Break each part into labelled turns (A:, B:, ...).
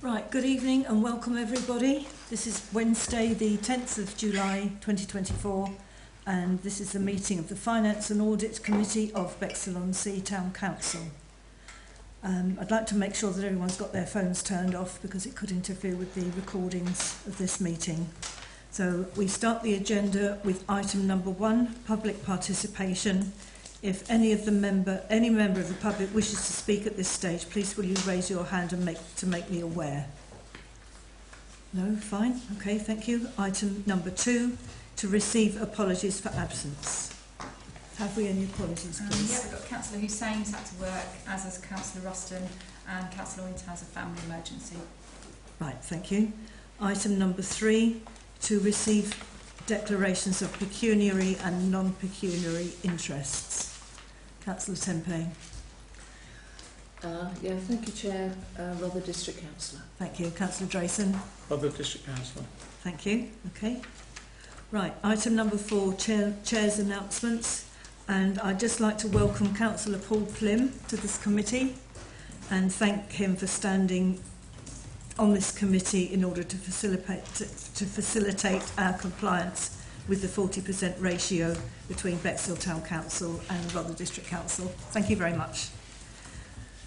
A: Right, good evening and welcome everybody. This is Wednesday the 10th of July 2024 and this is the meeting of the Finance and Audit Committee of Bexhill-on-Sea Town Council. I'd like to make sure that everyone's got their phones turned off because it could interfere with the recordings of this meeting. So we start the agenda with item number 1, public participation. If any member of the public wishes to speak at this stage, please will you raise your hand and make me aware. No? Fine. Okay, thank you. Item number 2, to receive apologies for absence. Have we any apologies, please?
B: Yeah, we've got Councillor Hussein's had to work, as has Councillor Ruston, and Councillor Winter has a family emergency.
A: Right, thank you. Item number 3, to receive declarations of pecuniary and non-pecuniary interests. Councillor Tempe.
C: Yeah, thank you, Chair. Rother District Councillor.
A: Thank you. Councillor Drayson.
D: Rother District Councillor.
A: Thank you. Okay. Right, item number 4, Chair's announcements. And I'd just like to welcome Councillor Paul Plim to this committee and thank him for standing on this committee in order to facilitate our compliance with the 40% ratio between Bexhill Town Council and Rother District Council. Thank you very much.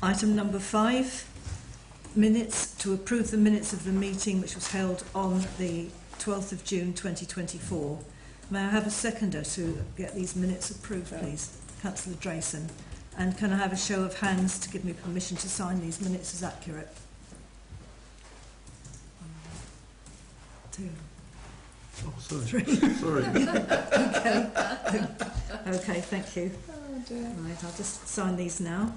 A: Item number 5, minutes, to approve the minutes of the meeting which was held on the 12th of June 2024. May I have a seconder to get these minutes approved, please? Councillor Drayson. And can I have a show of hands to give me permission to sign these minutes as accurate? 1, 2.
D: Oh, sorry.
A: 3.
D: Sorry.
A: Okay, thank you.
C: Oh dear.
A: Right, I'll just sign these now.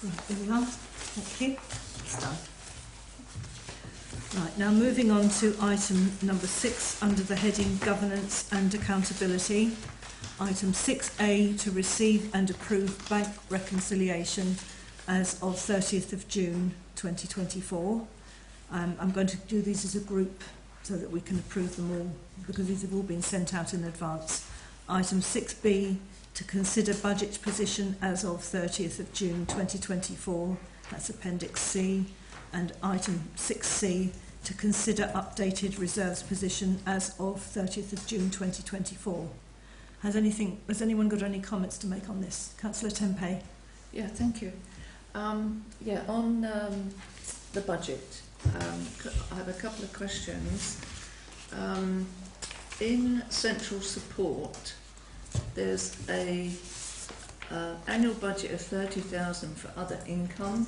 A: Right, there we are. Thank you. It's done. Right, now moving on to item number 6 under the heading Governance and Accountability. Item 6A, to receive and approve bank reconciliation as of 30th of June 2024. I'm going to do these as a group so that we can approve them all because these have all been sent out in advance. Item 6B, to consider budget position as of 30th of June 2024, that's Appendix C, and item 6C, to consider updated reserves position as of 30th of June 2024. Has anyone got any comments to make on this? Councillor Tempe.
C: Yeah, thank you. Yeah, on the budget, I have a couple of questions. In central support, there's a annual budget of 30,000 for other income,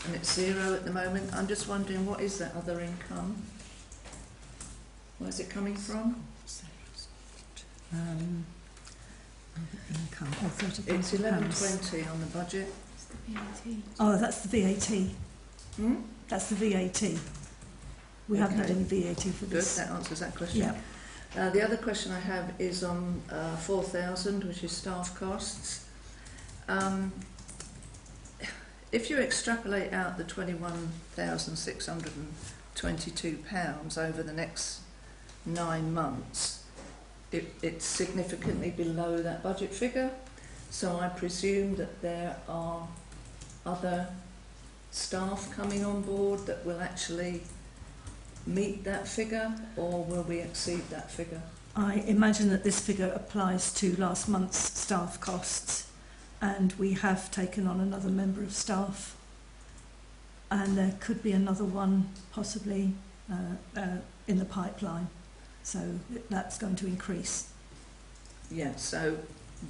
C: and it's 0 at the moment. I'm just wondering, what is that other income? Where's it coming from?
A: Income. Oh,
C: It's 1120 on the budget.
B: It's the VAT.
A: Oh, that's the VAT.
C: Hmm?
A: That's the VAT. We haven't had any VAT for
C: Good,
A: this.
C: that answers that question.
A: Yeah.
C: The other question I have is on 4,000, which is staff costs. If you extrapolate out the £21,622 over the next 9 months, it's significantly below that budget figure. So I presume that there are other staff coming on board that will actually meet that figure, or will we exceed that figure?
A: I imagine that this figure applies to last month's staff costs, and we have taken on another member of staff, and there could be another one possibly in the pipeline. So that's going to increase.
C: Yeah, so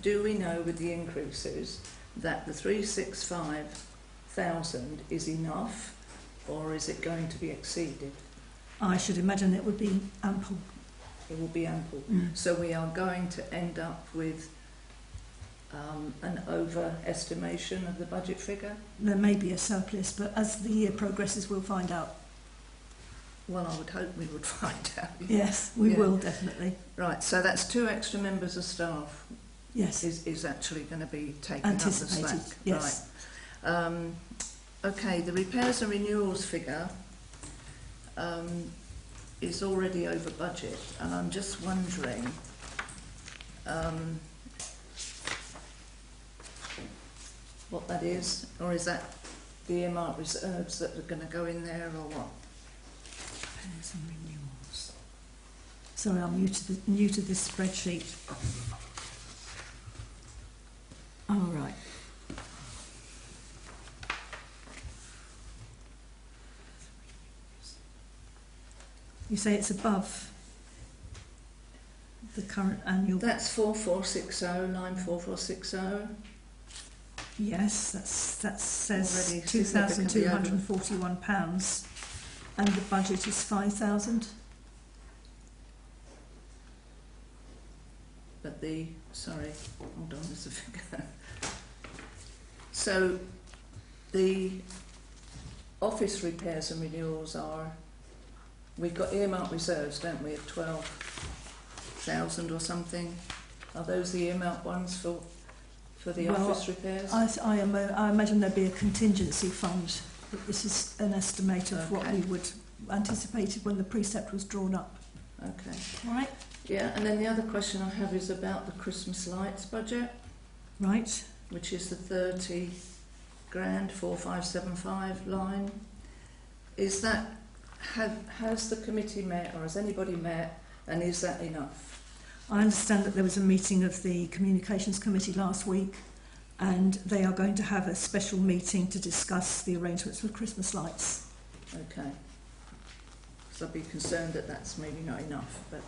C: do we know with the increases that the 365,000 is enough, or is it going to be exceeded?
A: I should imagine it would be ample.
C: It will be ample.
A: Mm.
C: So we are going to end up with an overestimation of the budget figure?
A: There may be a surplus, but as the year progresses, we'll find out.
C: Well, I would hope we would find out.
A: Yes, we
C: Yeah.
A: will definitely.
C: Right, so that's 2 extra members of staff
A: Yes,
C: is actually going to be taken up the
A: anticipated.
C: slack.
A: Yes.
C: Right. Okay, the repairs and renewals figure is already over budget, and I'm just wondering what that is, or is that the earmark reserves that are going to go in there, or what?
A: Repairs and renewals. Sorry, I'm new to this spreadsheet. All right. You say it's above the current annual.
C: That's 4460, line 4460.
A: Yes, that says
C: Already significantly
A: £2,241, and the budget is 5,000.
C: But the, sorry, hold on, there's a figure. So the office repairs and renewals are, we've got earmark reserves, don't we, of 12,000 or something? Are those the earmark ones for the office repairs?
A: I imagine there'd be a contingency fund, but this is an estimate of what
C: Okay.
A: we would anticipated when the precept was drawn up.
C: Okay.
A: All right?
C: Yeah, and then the other question I have is about the Christmas lights budget,
A: Right.
C: which is the 30 grand 4575 line. Is that, has the committee met, or has anybody met, and is that enough?
A: I understand that there was a meeting of the Communications Committee last week, and they are going to have a special meeting to discuss the arrangements for Christmas lights.
C: Okay. So I'd be concerned that that's maybe not enough, but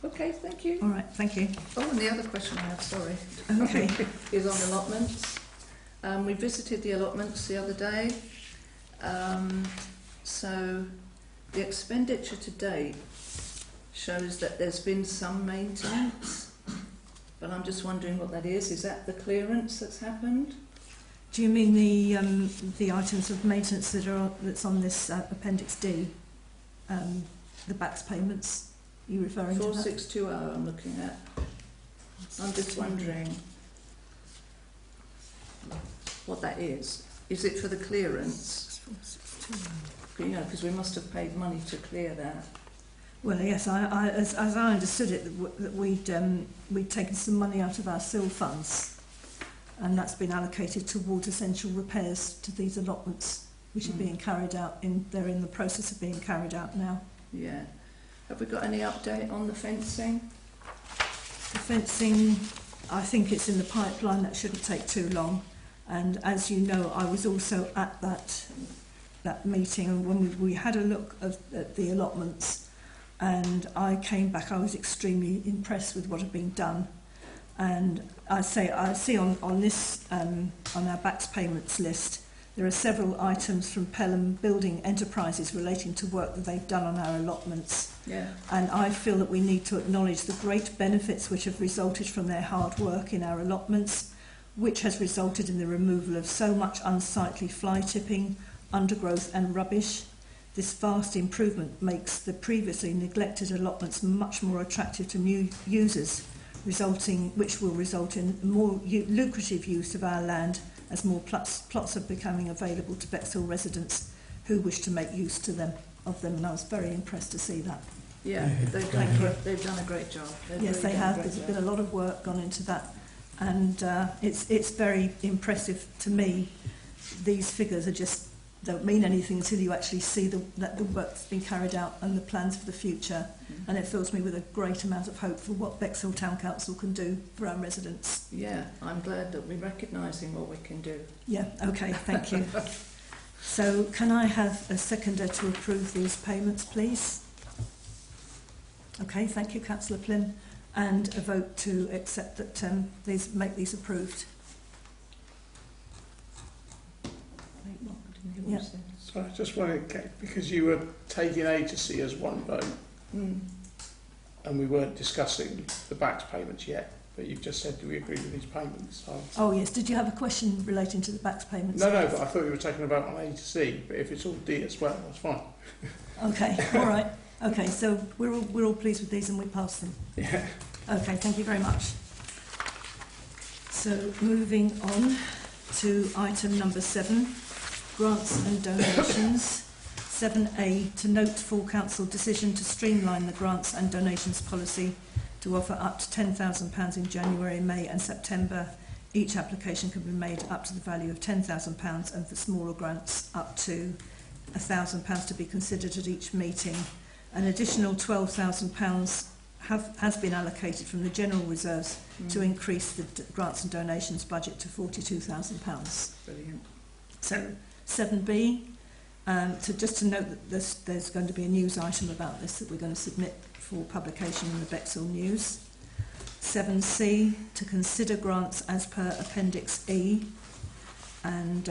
C: okay, thank you.
A: All right, thank you.
C: Oh, and the other question I have, sorry,
A: Okay.
C: is on allotments. We visited the allotments the other day. So the expenditure to date shows that there's been some maintenance, but I'm just wondering what that is. Is that the clearance that's happened?
A: Do you mean the items of maintenance that's on this Appendix D, the backs payments? Are you referring to that?
C: 4620 I'm looking at. I'm just wondering what that is. Is it for the clearance?
A: 4620.
C: You know, because we must have paid money to clear that.
A: Well, yes, as I understood it, that we'd taken some money out of our SIL funds, and that's been allocated towards essential repairs to these allotments, which are being carried out. They're in the process of being carried out now.
C: Yeah. Have we got any update on the fencing?
A: The fencing, I think it's in the pipeline. That shouldn't take too long. And as you know, I was also at that meeting, and when we had a look at the allotments, and I came back, I was extremely impressed with what had been done. And I see on this on our backs payments list, there are several items from Pelham Building Enterprises relating to work that they've done on our allotments.
C: Yeah.
A: And I feel that we need to acknowledge the great benefits which have resulted from their hard work in our allotments, which has resulted in the removal of so much unsightly fly tipping, undergrowth and rubbish. This vast improvement makes the previously neglected allotments much more attractive to new users, which will result in more lucrative use of our land as more plots are becoming available to Bexhill residents who wish to make use of them. And I was very impressed to see that.
C: Yeah, they've done a great job.
A: Yes, they have. There's been a lot of work gone into that, and it's very impressive to me. These figures don't mean anything until you actually see that the work that's been carried out and the plans for the future. And it fills me with a great amount of hope for what Bexhill Town Council can do for our residents.
C: Yeah, I'm glad that we're recognising what we can do.
A: Yeah, okay, thank you. So can I have a seconder to approve these payments, please? Okay, thank you, Councillor Plym. And a vote to accept that make these approved. Yeah.
D: So I just wanted to, because you were taking A to C as one vote, and we weren't discussing the back payments yet, but you've just said, do we agree with these payments?
A: Oh yes, did you have a question relating to the back payments?
D: No, but I thought you were taking a vote on A to C, but if it's all D as well, that's fine.
A: Okay, all right. Okay, so we're all pleased with these and we pass them.
D: Yeah.
A: Okay, thank you very much. So moving on to item number 7, grants and donations. 7A, to note full council decision to streamline the grants and donations policy to offer up to £10,000 in January, May and September. Each application can be made up to the value of £10,000 and for smaller grants up to £1,000 to be considered at each meeting. An additional £12,000 has been allocated from the general reserves to increase the grants and donations budget to £42,000.
C: Brilliant.
A: So 7B, just to note that there's going to be a news item about this that we're going to submit for publication in the Bexhill News. 7C, to consider grants as per Appendix E. And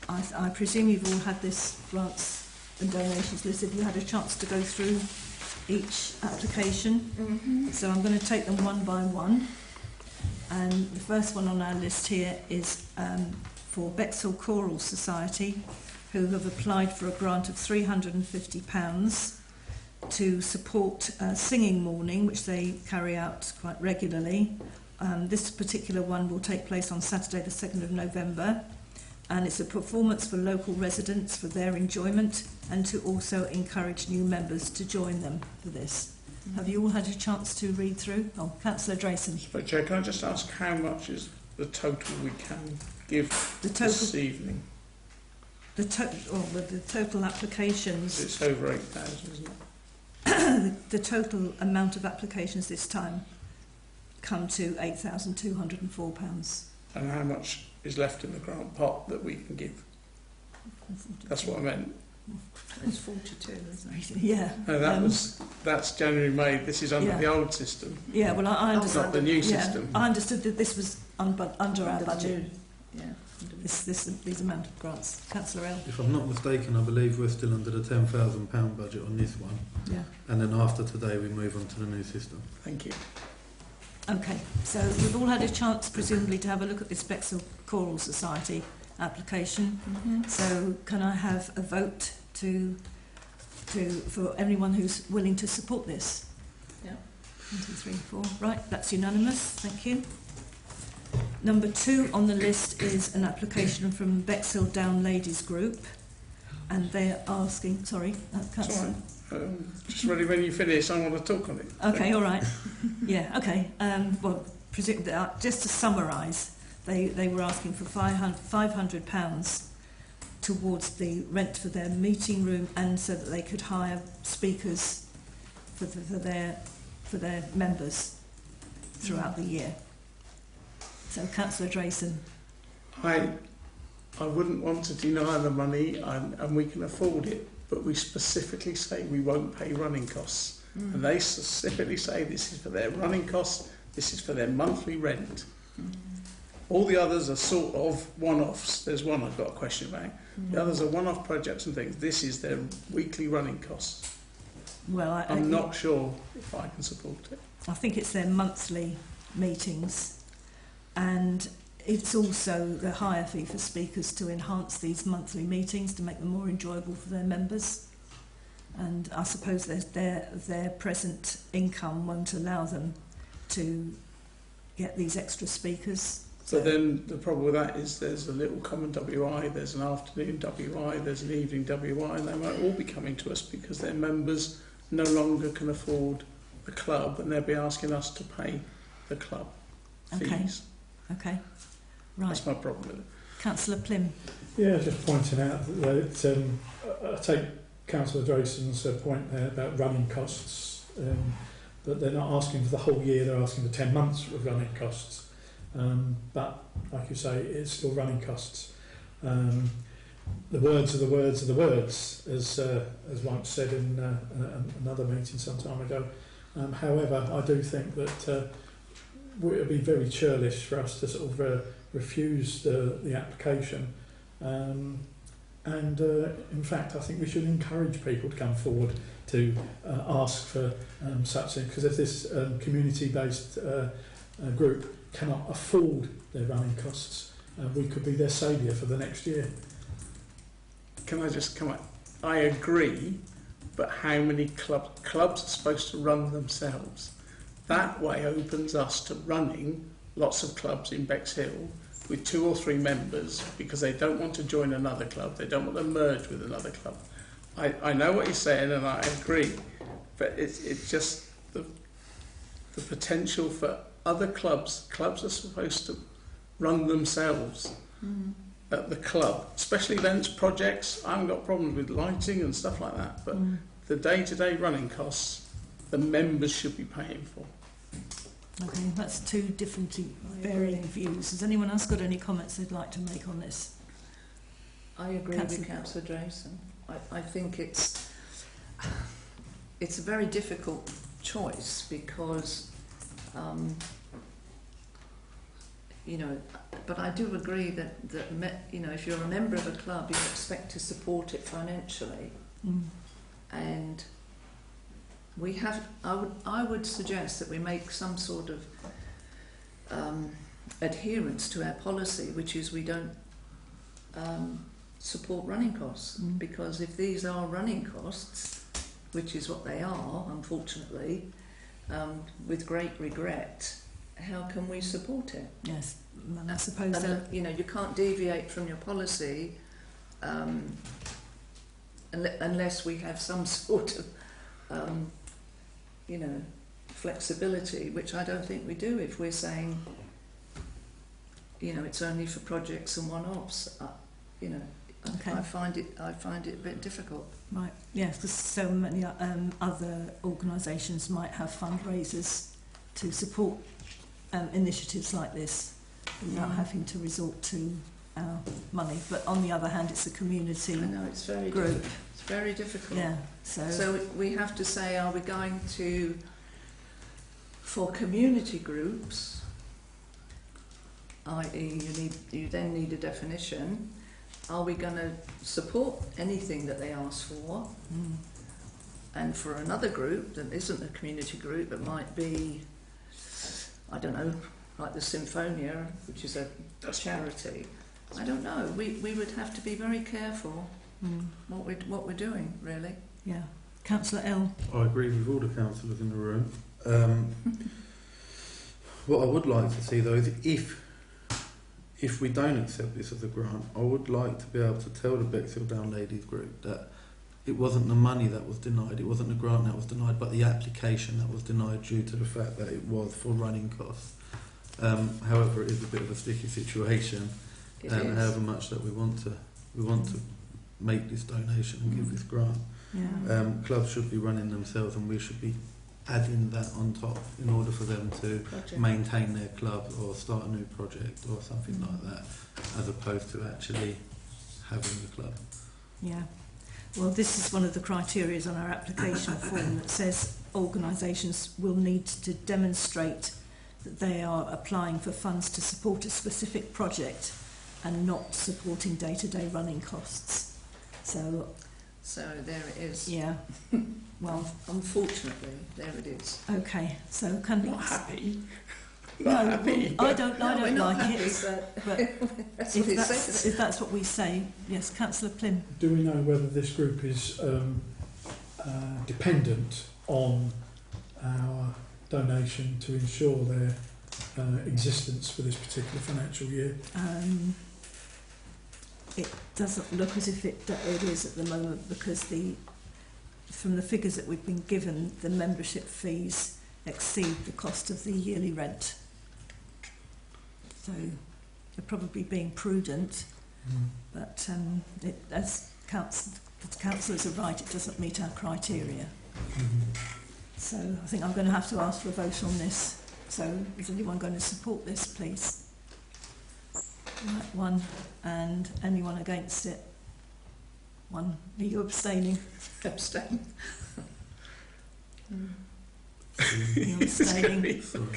A: I presume you've all had this grants and donations list. Have you had a chance to go through each application? So I'm going to take them one by one. And the first one on our list here is for Bexhill Choral Society, who have applied for a grant of £350 to support singing morning, which they carry out quite regularly. This particular one will take place on Saturday the 2nd of November, and it's a performance for local residents for their enjoyment and to also encourage new members to join them for this. Have you all had a chance to read through? Oh, Councillor Drayson.
D: But Chair, can I just ask how much is the total we can give this evening?
A: The total applications.
D: It's over 8,000, isn't it?
A: The total amount of applications this time come to £8,204.
D: And how much is left in the grant pot that we can give? That's what I meant.
C: It's 42, isn't it?
A: Yeah.
D: No, that's January, May. This is under the old system.
A: Yeah, well, I understand.
D: Not the new system.
A: I understood that this was under our budget.
C: Yeah.
A: These amount of grants. Councillor L.
E: If I'm not mistaken, I believe we're still under the £10,000 budget on this one.
A: Yeah.
E: And then after today, we move on to the new system.
D: Thank you.
A: Okay, so we've all had a chance, presumably, to have a look at this Bexhill Choral Society application. So can I have a vote for anyone who's willing to support this?
C: Yeah.
A: 1, 2, 3, 4. Right, that's unanimous. Thank you. Number 2 on the list is an application from Bexhill Down Ladies Group, and they're asking. Sorry, Councillor.
D: Just ready when you finish. I want to talk on it.
A: Okay, all right. Yeah, okay. Well, just to summarise, they were asking for £500 towards the rent for their meeting room, and so that they could hire speakers for their members throughout the year. So, Councillor Drayson.
D: I wouldn't want to deny the money, and we can afford it, but we specifically say we won't pay running costs. And they specifically say this is for their running costs, this is for their monthly rent. All the others are sort of one-offs. There's one I've got a question about. The others are one-off projects and things. This is their weekly running costs.
A: Well,
D: I'm not sure if I can support it.
A: I think it's their monthly meetings, and it's also the hire fee for speakers to enhance these monthly meetings to make them more enjoyable for their members. And I suppose their present income won't allow them to get these extra speakers.
D: But then the problem with that is there's a little common WI, there's an afternoon WI, there's an evening WI, and they might all be coming to us because their members no longer can afford the club, and they'll be asking us to pay the club fees.
A: Okay, right.
D: That's my problem with it.
A: Councillor Plym.
F: Yeah, just pointing out that I take Councillor Drayson's point there about running costs, that they're not asking for the whole year, they're asking for 10 months of running costs. But, like you say, it's still running costs. the words are the words are the words, as once said in another meeting some time ago. However, I do think that it would be very churlish for us to sort of refuse the application. In fact, I think we should encourage people to come forward to ask for such things, because if this community-based group cannot afford their running costs, we could be their saviour for the next year.
D: Can I just come up? I agree, but how many clubs are supposed to run themselves? That way opens us to running lots of clubs in Bexhill with 2 or 3 members because they don't want to join another club, they don't want to merge with another club. I know what you're saying and I agree, but it's just the potential for other clubs. Clubs are supposed to run themselves at the club, especially events, projects. I haven't got problems with lighting and stuff like that, but the day-to-day running costs, the members should be paying for.
A: Okay, that's 2 different varying views. Has anyone else got any comments they'd like to make on this?
C: I agree with Councillor Drayson. I think it's a very difficult choice because, but I do agree that if you're a member of a club, you expect to support it financially, and I would suggest that we make some sort of adherence to our policy, which is we don't support running costs, because if these are running costs, which is what they are, unfortunately, with great regret, how can we support it?
A: Yes, and I suppose that
C: you can't deviate from your policy unless we have some sort of flexibility, which I don't think we do if we're saying it's only for projects and one-offs.
A: Okay.
C: I find it a bit difficult.
A: Right, yes, because so many other organisations might have fundraisers to support initiatives like this without having to resort to our money. But on the other hand, it's a community
C: I know, it's very
A: group.
C: It's very difficult.
A: Yeah,
C: so we have to say, are we going to, for community groups, i.e. you then need a definition, are we going to support anything that they ask for? And for another group that isn't a community group, it might be, I don't know, like the Symphonia, which is a charity. I don't know. We would have to be very careful what we're doing, really.
A: Yeah. Councillor L.
E: I agree with all the councillors in the room. What I would like to see though is if we don't accept this as a grant, I would like to be able to tell the Bexhill Down Ladies group that it wasn't the money that was denied, it wasn't the grant that was denied, but the application that was denied due to the fact that it was for running costs. However, it is a bit of a sticky situation. However much that we want to make this donation and give this grant, clubs should be running themselves, and we should be adding that on top in order for them to maintain their club or start a new project or something like that, as opposed to actually having the club.
A: Yeah. Well, this is one of the criteria on our application form that says organisations will need to demonstrate that they are applying for funds to support a specific project and not supporting day-to-day running costs. So there it is. Yeah. Well,
C: unfortunately, there it is.
A: Okay. So can we?
D: Not happy.
A: Not happy. I don't like
C: happy,
A: it. But
C: that's
A: if that's what we say, yes, Councillor Plym.
F: Do we know whether this group is dependent on our donation to ensure their existence for this particular financial year?
A: It doesn't look as if it is at the moment, because from the figures that we've been given, the membership fees exceed the cost of the yearly rent. So they're probably being prudent, but as the councillors are right, it doesn't meet our criteria. So I think I'm going to have to ask for a vote on this. So is anyone going to support this, please? Right, 1, and anyone against it? one. Are you abstaining?
C: Abstain.
A: You're abstaining.
C: Very difficult.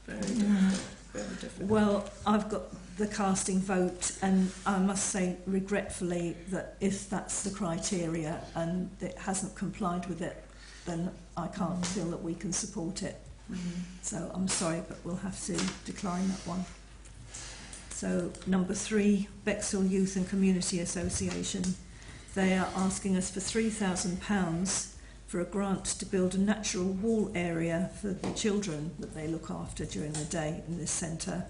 C: Very difficult.
A: Well, I've got the casting vote, and I must say regretfully that if that's the criteria and it hasn't complied with it, then I can't feel that we can support it. So I'm sorry, but we'll have to decline that one. So number 3, Bexhill Youth and Community Association. They are asking us for £3,000 for a grant to build a natural wall area for the children that they look after during the day in this centre.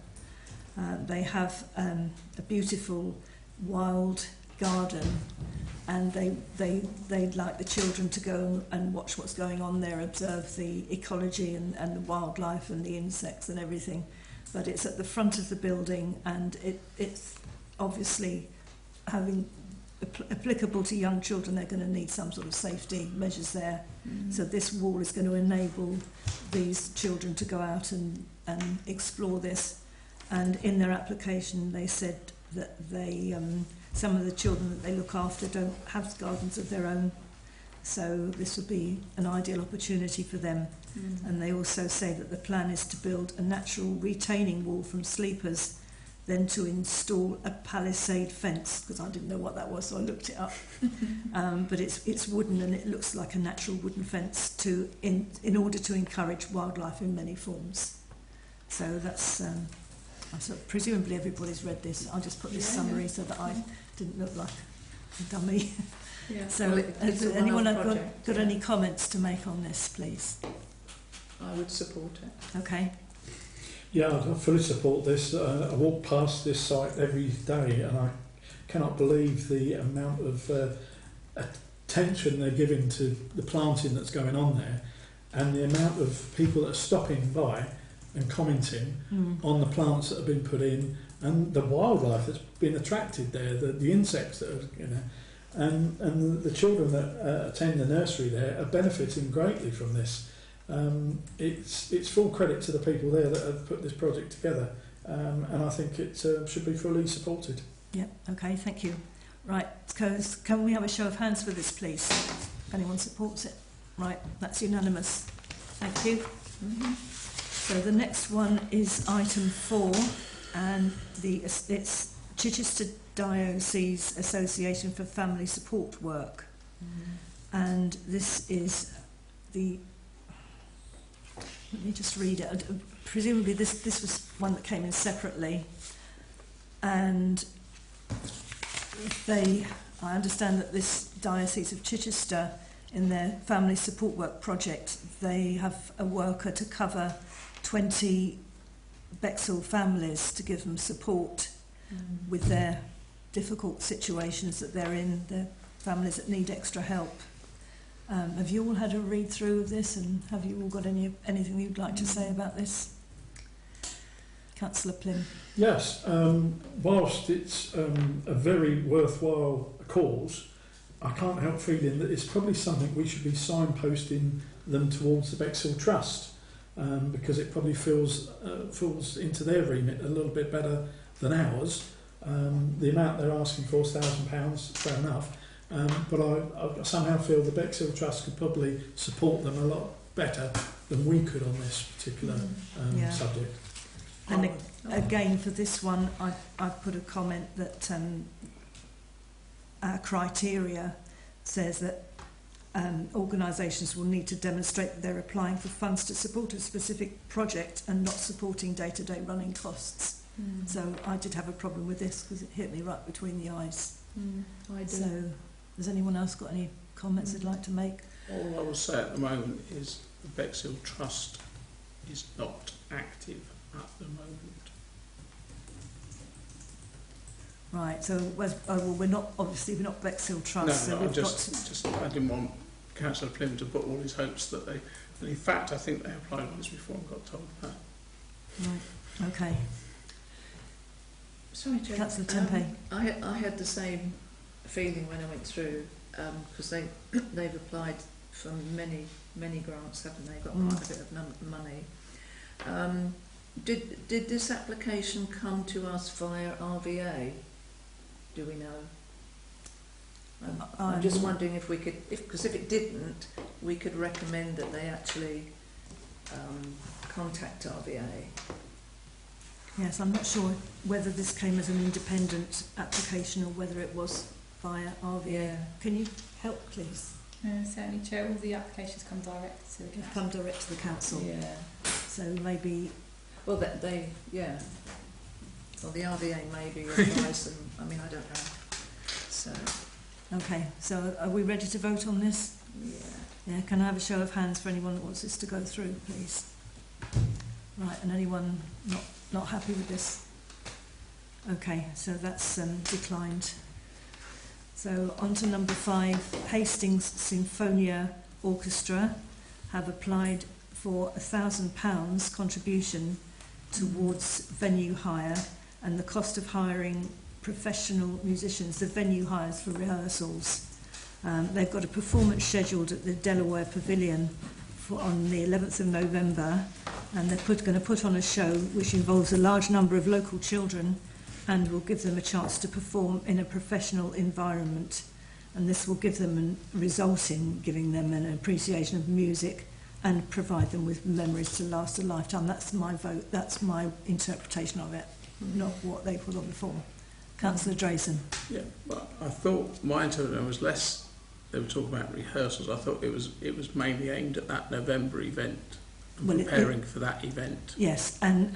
A: They have a beautiful wild garden, and they'd like the children to go and watch what's going on there, observe the ecology and the wildlife and the insects and everything. But it's at the front of the building, and it's obviously having applicable to young children. They're going to need some sort of safety measures there. So this wall is going to enable these children to go out and explore this. And in their application they said that they some of the children that they look after don't have gardens of their own, so this would be an ideal opportunity for them. And they also say that the plan is to build a natural retaining wall from sleepers, then to install a palisade fence, because I didn't know what that was, so I looked it up. But it's wooden, and it looks like a natural wooden fence in order to encourage wildlife in many forms. So that's so presumably everybody's read this. I'll just put this summary so that I didn't look like a dummy.
C: Yeah.
A: So
C: Well,
A: has
C: it's a
A: anyone
C: one-off
A: got
C: project,
A: any comments to make on this, please?
C: I would support it.
A: Okay.
F: Yeah, I fully support this. I walk past this site every day, and I cannot believe the amount of attention they're giving to the planting that's going on there, and the amount of people that are stopping by and commenting on the plants that have been put in, and the wildlife that's been attracted there, the insects that are, and the children that attend the nursery there are benefiting greatly from this. It's full credit to the people there that have put this project together, and I think it should be fully supported.
A: Yeah, okay, thank you. Right, can we have a show of hands for this, please? If anyone supports it. Right, that's unanimous. Thank you. So the next one is item 4, and it's Chichester Diocese Association for Family Support Work. And this is the... Let me just read it. Presumably this was one that came in separately, and I understand that this Diocese of Chichester, in their family support work project, they have a worker to cover 20 Bexhill families to give them support with their difficult situations that they're in, their families that need extra help. Have you all had a read through of this, and have you all got anything you'd like to say about this? Councillor Plym.
F: Yes, whilst it's a very worthwhile cause, I can't help feeling that it's probably something we should be signposting them towards the Bexhill Trust, because it probably falls into their remit a little bit better than ours. The amount they're asking for is £1,000, fair enough. But I somehow feel the Bexhill Trust could probably support them a lot better than we could on this particular subject.
A: And again, for this one, I've put a comment that our criteria says that organisations will need to demonstrate that they're applying for funds to support a specific project and not supporting day-to-day running costs. So I did have a problem with this because it hit me right between the eyes.
C: I do.
A: So has anyone else got any comments they'd like to make?
D: All I will say at the moment is the Bexhill Trust is not active at the moment.
A: Right, so we're not Bexhill Trust.
D: No,
A: so
D: I didn't want Councillor Plym to put all his hopes that they... And in fact, I think they applied once before and got told that.
A: Right, okay.
C: Sorry, Jane.
A: Councillor Tempe.
C: I had the same feeling when I went through, because they've applied for many grants, haven't they? Got quite a bit of money. Did this application come to us via RVA? Do we know? I'm just wondering if we could, because if it didn't, we could recommend that they actually contact RVA.
A: Yes, I'm not sure whether this came as an independent application or whether it was via RVA.
C: Yeah.
A: Can you help, please?
B: Certainly, Chair. All the applications come direct to the
A: They've
B: council.
A: come direct to the council.
C: Yeah.
A: So maybe,
C: Well, yeah. Well, the RVA maybe advise them. I mean, I don't know. So,
A: okay, so are we ready to vote on this?
C: yeah.
A: Yeah, can I have a show of hands for anyone that wants this to go through, please? Right, and anyone not happy with this? Okay, so that's declined. So on to number 5, Hastings Symphonia Orchestra have applied for £1,000 contribution towards venue hire and the cost of hiring professional musicians, the venue hires for rehearsals. They've got a performance scheduled at the Delaware Pavilion on the 11th of November, and they're going to put on a show which involves a large number of local children and will give them a chance to perform in a professional environment. And this will give them a result in giving them an appreciation of music and provide them with memories to last a lifetime. That's my vote, that's my interpretation of it, not what they put on the form. Councillor Drayson.
D: Yeah, but I thought my interpretation was less. They were talking about rehearsals. I thought it was mainly aimed at that November event, and
A: Well,
D: preparing for that event.
A: Yes, and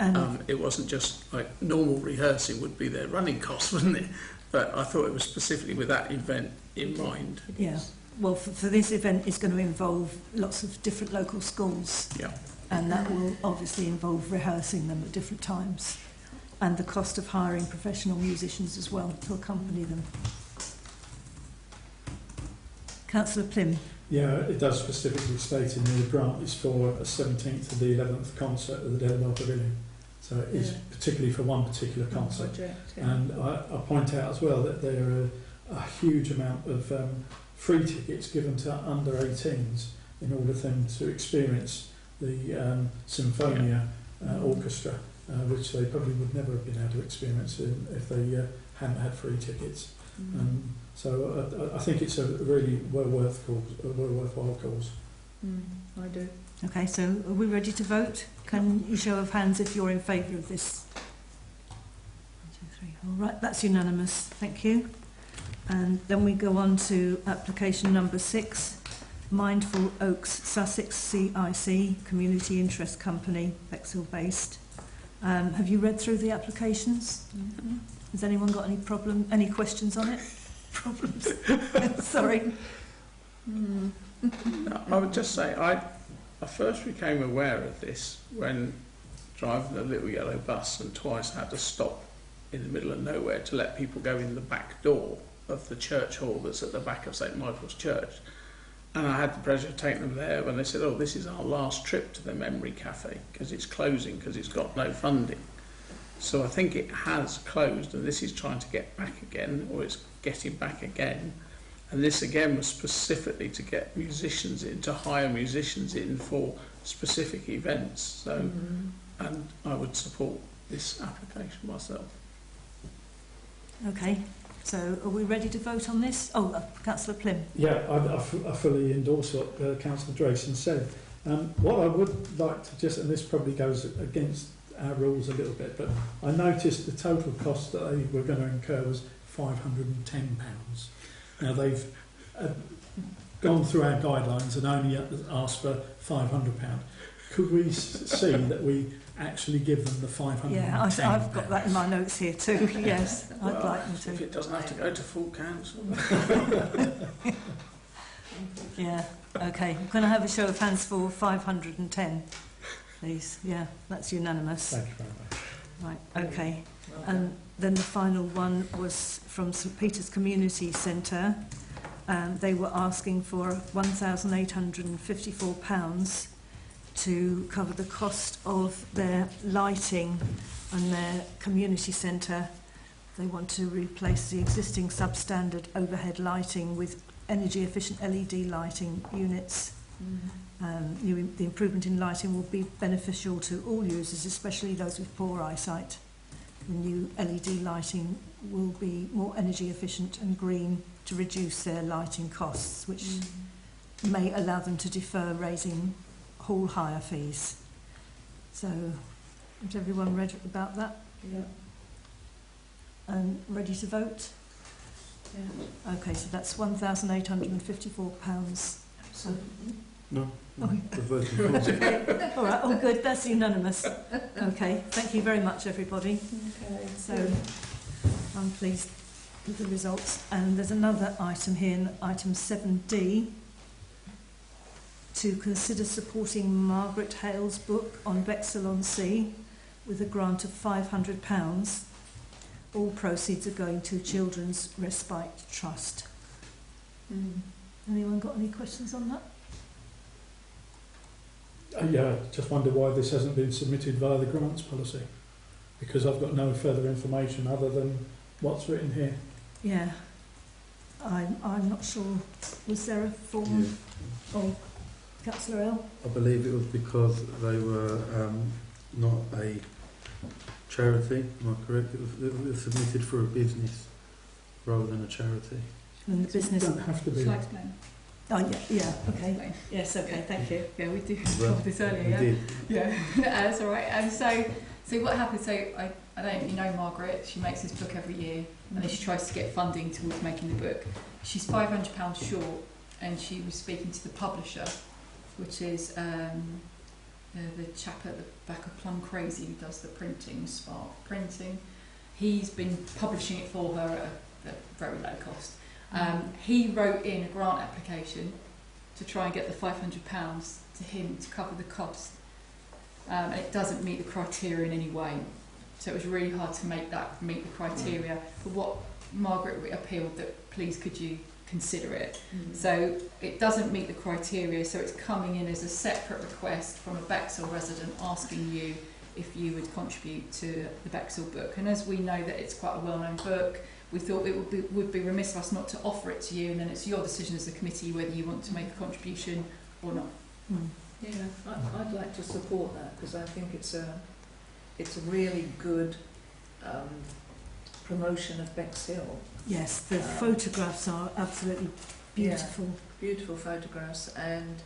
D: It wasn't just like normal rehearsing would be their running costs, wouldn't it? But I thought it was specifically with that event in mind.
A: yeah. Well, for this event, it's going to involve lots of different local schools.
D: Yeah.
A: And that will obviously involve rehearsing them at different times. And the cost of hiring professional musicians as well to accompany them. Councillor Plim.
F: Yeah, it does specifically state in the grant it's for a 17th to the 11th concert at the Delaware Pavilion. So it is particularly for one particular concert.
C: Project, yeah.
F: And I point out as well that there are a huge amount of free tickets given to under 18s in order for them to experience the Symphonia Orchestra, which they probably would never have been able to experience if they hadn't had free tickets. So I think it's a really worthwhile cause.
C: I do.
A: Okay, so are we ready to vote? Can you show of hands if you're in favour of this? 1, 2, 3. All right, that's unanimous. Thank you. And then we go on to application number 6, Mindful Oaks Sussex CIC, Community Interest Company, Bexhill based. Have you read through the applications? Has anyone got any questions on it? Problems? Sorry.
D: No, I would just say I first became aware of this when driving a little yellow bus and twice had to stop in the middle of nowhere to let people go in the back door of the church hall that's at the back of St Michael's Church. And I had the pleasure of taking them there when they said, oh, this is our last trip to the Memory Cafe because it's closing because it's got no funding. So I think it has closed and this is trying to get back again, or it's getting back again. And this again was specifically to get musicians in, to hire musicians in for specific events. So, and I would support this application myself.
A: Okay, so are we ready to vote on this? Oh, Councillor Plim.
F: Yeah, I fully endorse what Councillor Drayson said. What I would like to just, and this probably goes against our rules a little bit, but I noticed the total cost that they were going to incur was £510. Now they've gone through our guidelines and only asked for £500. Could we see that we actually give them the £510?
A: Yeah, I've got that in my notes here too. Yes, I'd like them to.
D: If it doesn't have to go to full council.
A: Yeah, okay. Can I have a show of hands for 510, please? Yeah, that's unanimous.
F: Thank you very much.
A: Right, okay. And then the final one was from St Peter's Community Centre. They were asking for £1,854 to cover the cost of their lighting and their community centre. They want to replace the existing substandard overhead lighting with energy efficient LED lighting units. The improvement in lighting will be beneficial to all users, especially those with poor eyesight. The new LED lighting will be more energy efficient and green to reduce their lighting costs, which may allow them to defer raising hall hire fees. So, is everyone read about that?
C: Yeah.
A: And ready to vote?
C: Yeah.
A: Okay, so that's £1,854.
C: Absolutely.
E: No.
A: Oh.
E: The vote is
A: All right, all good, that's unanimous. Okay, thank you very much, everybody.
C: Okay.
A: So, I'm pleased with the results. And there's another item here, item 7D, to consider supporting Margaret Hale's book on Bexhill-on-Sea with a grant of £500. All proceeds are going to Children's Respite Trust. Anyone got any questions on that?
F: Yeah, just wonder why this hasn't been submitted via the grants policy, because I've got no further information other than what's written here.
A: Yeah, I'm not sure. Was there a form?
E: Yeah.
A: Oh, Councillor L?
E: I believe it was because they were not a charity, am I correct? It was submitted for a business rather than a charity.
A: And the business.
F: It doesn't have to be.
B: Shall I explain?
A: Oh, yeah, okay.
B: Explain.
A: Yes, okay, thank you.
B: Yeah, we did
E: Well,
B: cover this earlier,
E: We
B: yeah?
E: did.
B: Yeah, that's all right. And so what happens, so I don't know if you know Margaret, she makes this book every year and then she tries to get funding towards making the book. She's £500 short and she was speaking to the publisher, which is the chap at the back of Plum Crazy who does the printing, Spark Printing. He's been publishing it for her at a very low cost. He wrote in a grant application to try and get the £500 to him to cover the cost. And it doesn't meet the criteria in any way. So it was really hard to make that meet the criteria. But what Margaret appealed that please could you consider it. So it doesn't meet the criteria, so it's coming in as a separate request from a Bexhill resident asking you if you would contribute to the Bexhill book. And as we know that it's quite a well-known book, we thought it would be remiss of us not to offer it to you, and then it's your decision as a committee whether you want to make a contribution or not.
C: Yeah, I'd like to support that because I think it's a really good promotion of Bexhill.
A: Yes, the photographs are absolutely beautiful.
C: Yeah, beautiful photographs, and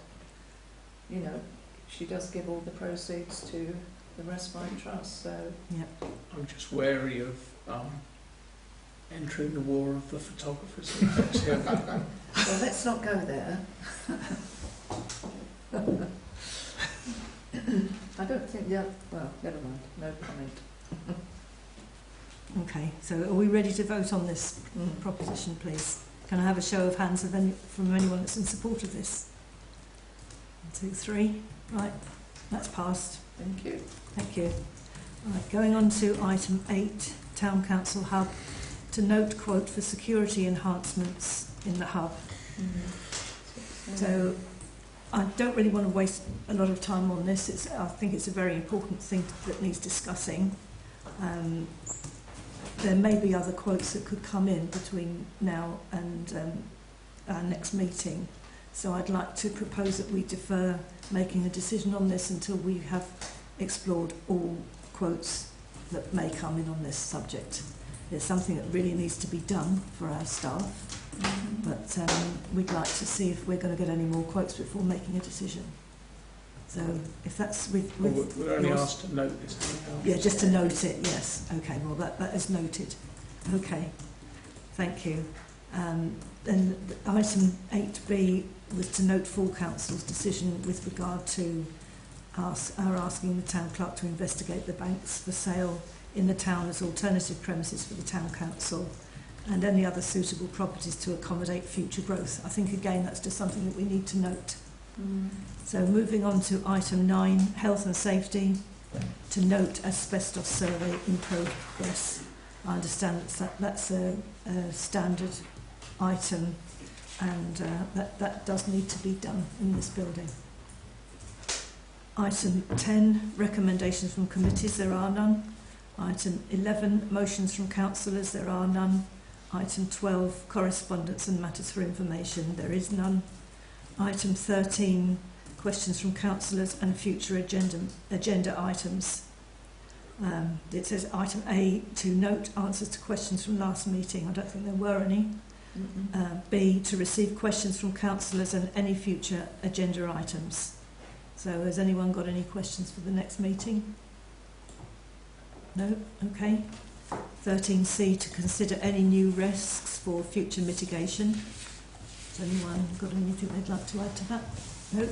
C: you know, she does give all the proceeds to the Respite Trust. So
A: Yeah.
D: I'm just wary of entering the war of the photographers in Bexhill.
C: well, let's not go there. I don't think. Yeah. Well, never mind. No comment.
A: Okay, so are we ready to vote on this proposition, please? Can I have a show of hands of from anyone that's in support of this? 1, 2, 3. Right, that's passed.
C: Thank you.
A: Thank you. Right, going on to item 8, Town Council Hub, to note quote for security enhancements in the hub. So I don't really want to waste a lot of time on this. I think it's a very important thing that needs discussing. There may be other quotes that could come in between now and our next meeting. So I'd like to propose that we defer making a decision on this until we have explored all quotes that may come in on this subject. It's something that really needs to be done for our staff, but we'd like to see if we're going to get any more quotes before making a decision. So if that's with
D: We're only
A: yours.
D: asked to note this.
A: Yeah, just to note it, yes. Okay, well that is noted. Okay, thank you. Then item 8B was to note full council's decision with regard to our asking the town clerk to investigate the banks for sale in the town as alternative premises for the town council and any other suitable properties to accommodate future growth. I think again that's just something that we need to note. So moving on to item 9, health and safety, to note asbestos survey in progress. I understand that's a standard item and that does need to be done in this building. Item 10, recommendations from committees, there are none. Item 11, motions from councillors, there are none. Item 12, correspondence and matters for information, there is none. Item 13, questions from councillors and future agenda items. It says item A, to note answers to questions from last meeting. I don't think there were any. B, to receive questions from councillors and any future agenda items. So has anyone got any questions for the next meeting? No? Okay. 13C, to consider any new risks for future mitigation. Has anyone got anything they'd like to add to that? No?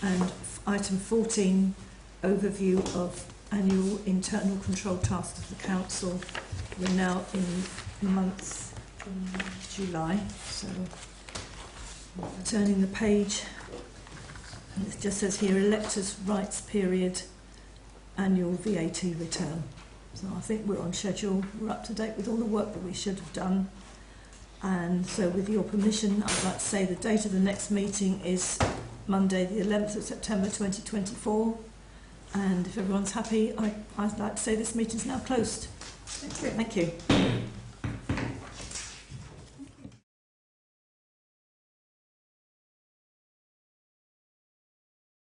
A: And item 14, overview of annual internal control tasks of the council. We're now in the month of July, so turning the page, and it just says here electors' rights period, annual VAT return. So I think we're on schedule, we're up to date with all the work that we should have done. And so with your permission, I'd like to say the date of the next meeting is Monday the 11th of September 2024. And if everyone's happy, I'd like to say this meeting is now closed.
B: Thank you.
A: Thank you.